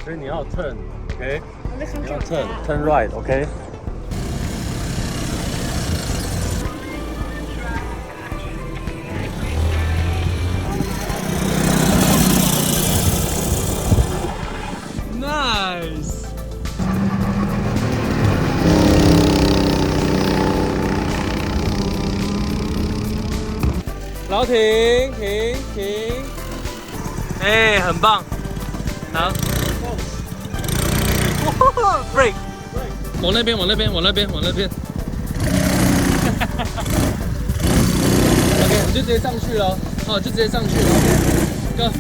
所以你要 turn，OK？、你要 turn right，OK？、Nice。然后停，哎，很棒。好 ，break， 往那边。OK， 你就直接上去了，好，就直接上去了 ，Go。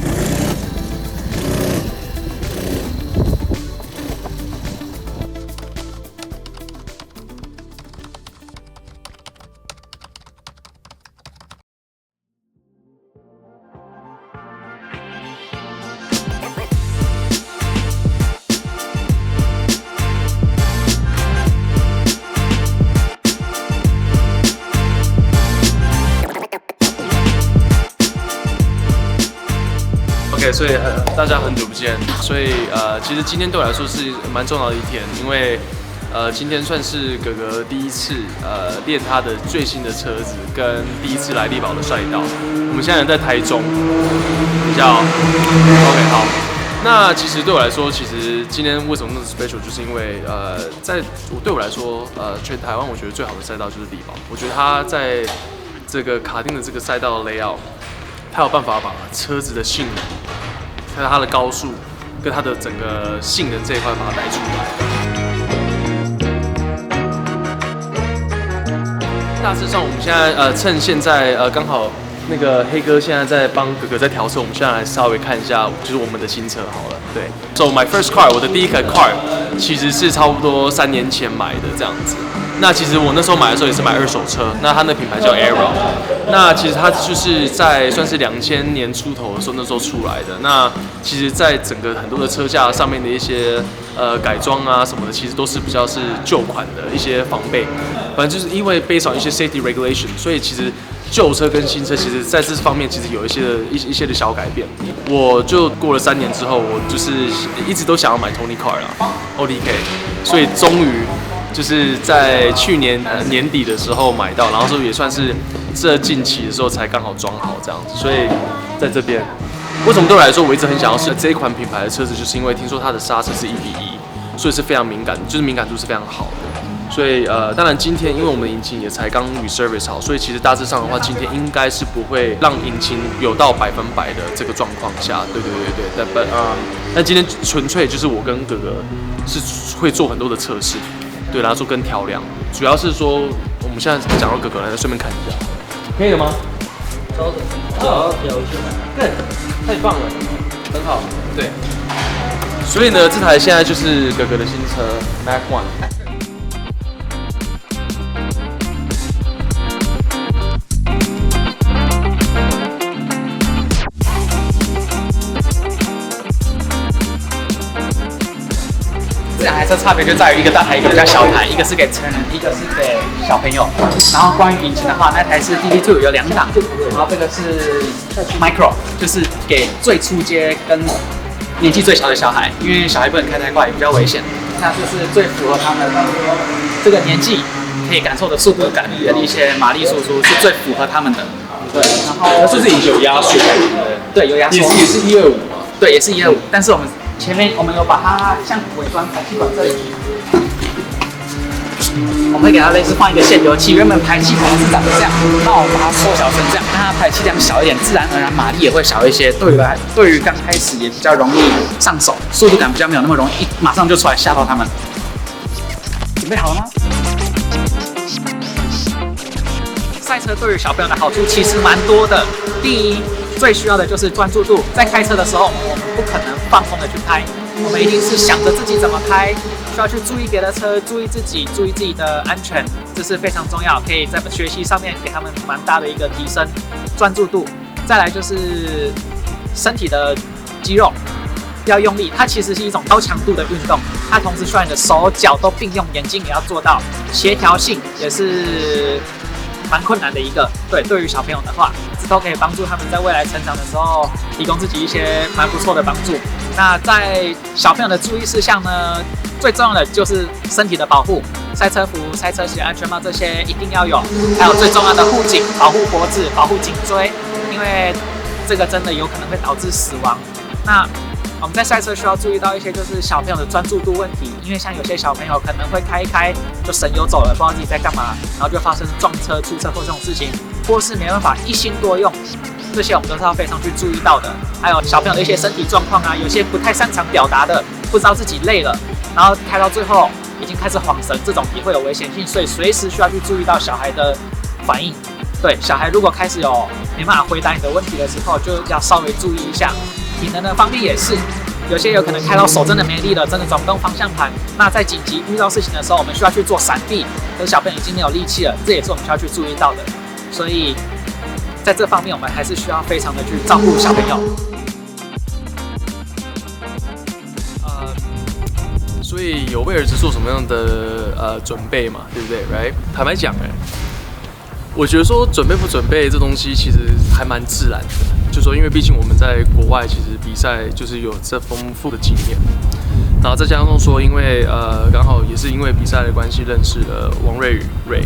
所以大家很久不见，所以其实今天对我来说是蛮重要的一天，因为今天算是哥哥第一次练他的最新的车子，跟第一次来力宝的赛道。我们现在人在台中，比较 OK 好。那其实对我来说，其实今天为什么那么 special， 就是因为对我来说，全台湾我觉得最好的赛道就是力宝。我觉得他在这个卡丁的这个赛道的 layout， 他有办法把车子的性能。还有它的高速跟它的整个性能这一块把它带出来。大致上，我们现在趁现在刚好那个黑哥现在在帮哥哥在调车，我们现在来稍微看一下，就是我们的新车好了。对 ，So my first car， 我的第一台 car 其实是差不多3年前买的这样子。那其实我那时候买的时候也是买二手车，那它那品牌叫 Aero， 那其实它就是在算是2000年出头的时候那时候出来的。那其实，在整个很多的车架上面的一些改装啊什么的，其实都是比较是旧款的一些防备。反正就是因为based on一些 safety regulation， 所以其实旧车跟新车其实在这方面其实有一些的小改变。我就过了3年之后，我就是一直都想要买 Tony Car 啦 ，ODK， 所以终于。就是在去年年底的时候买到，然后说也算是这近期的时候才刚好装好这样子，所以在这边，为什么对我来说我一直很想要试这一款品牌的车子，就是因为听说它的刹车是1:1，所以是非常敏感，就是敏感度是非常好的。所以当然今天因为我们的引擎也才刚 reservice 好，所以其实大致上的话，今天应该是不会让引擎有到100%的这个状况下，对。但今天纯粹就是我跟哥哥是会做很多的测试。对，然后做跟调量，主要是说我们现在讲到哥哥来，顺便看一下，可以了吗？稍等，好，调一下，对，太棒了，很好，对。所以呢，这台现在就是哥哥的新车 Mac One。这两台车差别就在于一个大台，一个比较小台，一个是给成人，一个是给小朋友。然后关于引擎的话，那台是 DD2 有2档，然后这个是 Micro， 就是给最初阶跟年纪最小的小孩，因为小孩不能开太快，也比较危险。那这是最符合他们这个年纪可以感受的速度感的一些马力输出，是最符合他们的。对，然后它是不是引擎有压缩？对，有压缩，也是125嘛？对，也是125，但是前面我们有把它像尾端排气管这里，我们会给它类似放一个限流器，原本排气孔是长这样，那我们把它缩小成这样，让它排气量小一点，自然而然马力也会小一些，对于刚开始也比较容易上手，速度感比较没有那么容易马上就出来吓到他们。准备好了吗？赛车对于小朋友的好处其实蛮多的。第一，最需要的就是专注度，在开车的时候，我们不可能放松的去开，我们一定是想着自己怎么开，需要去注意别的车，注意自己的安全，这是非常重要，可以在学习上面给他们蛮大的一个提升，专注度。再来就是身体的肌肉要用力，它其实是一种高强度的运动，它同时需要你的手脚都并用，眼睛也要做到，协调性也是蛮困难的一个。对于小朋友的话，指头可以帮助他们在未来成长的时候，提供自己一些蛮不错的帮助。那在小朋友的注意事项呢，最重要的就是身体的保护，赛车服、赛车鞋、安全帽这些一定要有，还有最重要的护颈，保护脖子、保护颈椎，因为这个真的有可能会导致死亡。那我们在赛车需要注意到一些就是小朋友的专注度问题，因为像有些小朋友可能会开一开就神游走了，不知道自己在干嘛，然后就发生撞车、出车祸这种事情，或是没办法一心多用，这些我们都是要非常去注意到的。还有小朋友的一些身体状况啊，有些不太擅长表达的，不知道自己累了，然后开到最后已经开始晃神，这种也会有危险性，所以随时需要去注意到小孩的反应。对，小孩如果开始有没办法回答你的问题的时候，就要稍微注意一下。体能的方面也是，有些有可能开到手真的没力了，真的转不动方向盘。那在紧急遇到事情的时候，我们需要去做闪避，可是小朋友已经没有力气了，这也是我们需要去注意到的。所以在这方面，我们还是需要非常的去照顾小朋友。所以有为儿子做什么样的准备嘛，对不对 ？Right？ 坦白讲，我觉得说准备不准备这东西其实还蛮自然的。就说因为毕竟我们在国外其实比赛就是有这丰富的经验，然后再加上说因为刚好也是因为比赛的关系认识了王瑞宇 Ray，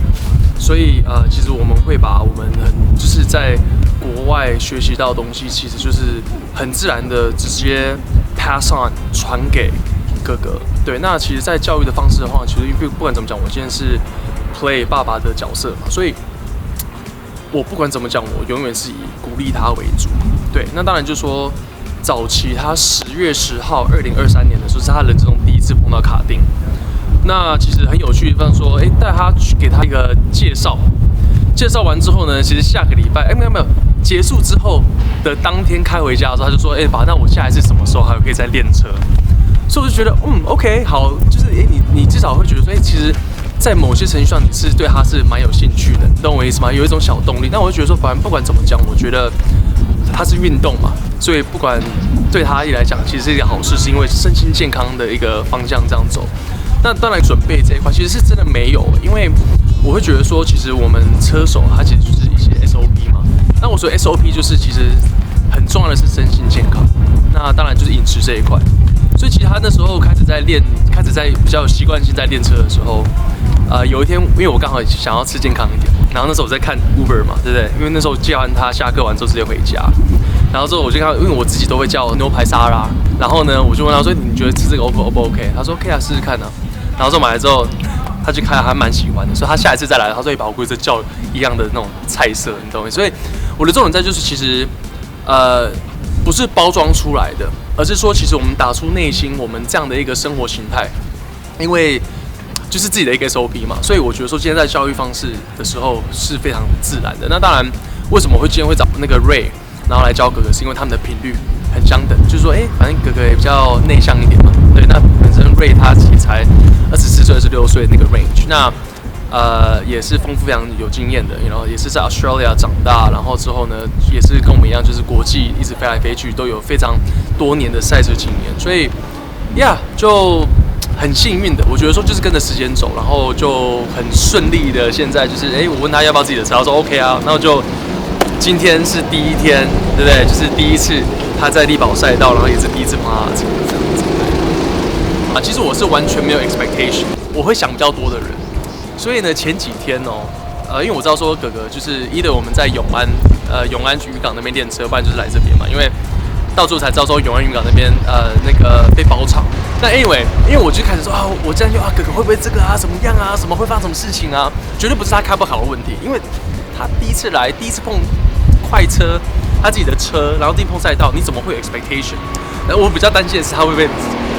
所以其实我们会把我们就是在国外学习到的东西，其实就是很自然的直接 pass on 传给哥哥。对，那其实，在教育的方式的话，其实不管怎么讲，我今天是 play 爸爸的角色嘛，所以我不管怎么讲，我永远是以鼓励他为主。对，那当然就说早期他10月10号2023年的时候，是他人生中第一次碰到卡丁。那其实很有趣的地方说，带他去给他一个介绍，介绍完之后呢，其实下个礼拜，没有，结束之后的当天开回家的时候，他就说，爸，那我下一次什么时候还可以再练车？所以我就觉得，OK， 好，就是你至少会觉得说，其实，在某些程序上你是对他是蛮有兴趣的，你懂我意思吗？有一种小动力。那我就觉得说，反正不管怎么讲，我觉得它是运动嘛，所以不管对他来讲，其实是一个好事，是因为身心健康的一个方向这样走。那当然准备这一块其实是真的没有，因为我会觉得说，其实我们车手他其实就是一些 SOP 嘛。那我说 SOP 就是其实很重要的是身心健康，那当然就是饮食这一块。所以其实他那时候开始在比较有习惯性在练车的时候，有一天因为我刚好想要吃健康一点，然后那时候我在看 Uber 嘛，对不对？因为那时候接完他下课完之后直接回家，然后之后我就看，因为我自己都会叫牛排沙拉，然后呢我就问他说你觉得吃这个 O 不 OK？ 他说可以啊，试试看啊。然后之后买来之后，他就还蛮喜欢的，所以他下一次再来，他说把我估计叫一样的那种菜色，你懂吗？所以我的重点在就是其实不是包装出来的，而是说其实我们打出内心我们这样的一个生活形态，因为就是自己的一个 SOP 嘛，所以我觉得说今天在教育方式的时候是非常自然的。那当然，为什么会今天会找那个 Ray， 然后来教哥哥，是因为他们的频率很相等，就是说，反正哥哥也比较内向一点嘛，对，那本身 Ray 他其实才24岁、26岁那个 range， 那也是丰富非常有经验的，然后也是在 Australia 长大，然后之后呢，也是跟我们一样，就是国际一直飞来飞去，都有非常多年的赛车经验，所以就很幸运的，我觉得说就是跟着时间走，然后就很顺利的，现在就是我问他要不要自己的车，他说 OK 啊，然后就今天是第一天，对不对？就是第一次他在力宝赛道，然后也是第一次碰他的车这样子。其实我是完全没有 expectation， 我会想比较多的人。所以呢，前几天因为我知道说哥哥就是either我们在永安渔港那边练车，不然就是来这边嘛。因为到最后才知道说永安渔港那边那个被包场。那 anyway， 因为我就开始说我这样就哥哥会不会这个怎么样啊？什么会发生什么事情啊？绝对不是他开不好的问题，因为他第一次碰快车，他自己的车，然后第一碰赛道，你怎么会有 expectation？ 我比较担心的是他会不会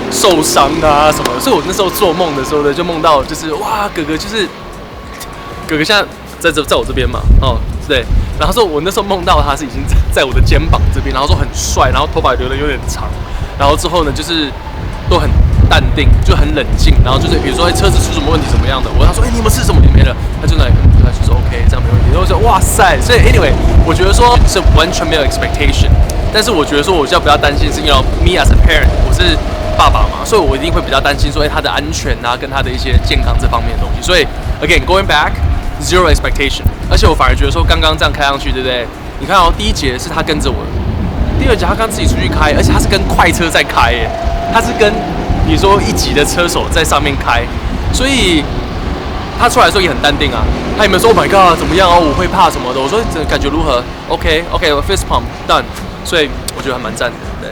受伤啊什么的，所以我那时候做梦的时候呢，就梦到就是哥哥现在在我这边嘛，对，然后说我那时候梦到他是已经在我的肩膀这边，然后说很帅，然后头发留得有点长，然后之后呢就是都很淡定，就很冷静，然后就是比如说车子出什么问题怎么样的，我跟他说你有没有吃什么？你没了，他就那里他就说 OK 这样没问题，然后我说哇塞，所以 anyway 我觉得说是完全没有 expectation， 但是我觉得说我就不要担心是因为 me as a parent 我是爸爸嘛，所以我一定会比较担心说他的安全啊跟他的一些健康这方面的东西，所以 again going back zero expectation， 而且我反而觉得说刚刚这样开上去，对不对？你看哦，第一节是他跟着我，第二节他刚自己出去开，而且他是跟快车在开耶，他是跟比如说1级的车手在上面开，所以他出来的时候也很淡定啊。他有没有说 Oh my God 怎么样哦？我会怕什么的？我说感觉如何 ？OK， 我 fist pump done， 所以我觉得还蛮赞的，对。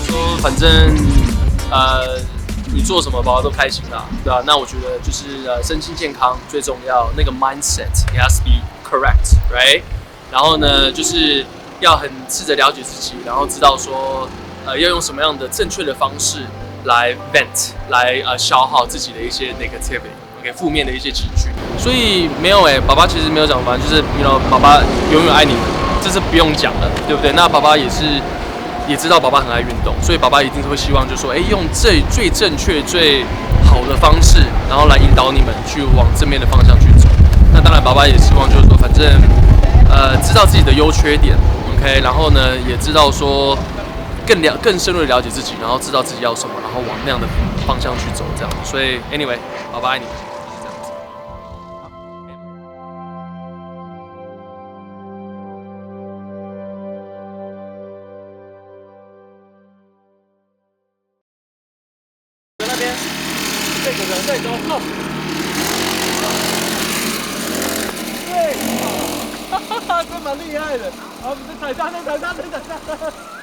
说反正你做什么爸爸都开心啦，对吧？那我觉得就是身心健康最重要，那个 mindset it has to be correct，right？ 然后呢，就是要很试着了解自己，然后知道说要用什么样的正确的方式来 vent， 来消耗自己的一些 negativity， 负面的一些情绪。所以没有爸爸其实没有讲，反正就是爸爸永远爱你们，这是不用讲的，对不对？那爸爸也知道爸爸很爱运动，所以爸爸一定会希望就是说，用最正确、最好的方式，然后来引导你们去往正面的方向去走。那当然，爸爸也希望就是说，反正知道自己的优缺点 ，OK， 然后呢，也知道说更深入的了解自己，然后知道自己要什么，然后往那样的方向去走，这样。所以 anyway， 爸爸爱你们。对，走，靠！对，哈哈哈，这蛮厉害的。好，你再踩刹车，踩刹车，踩刹车。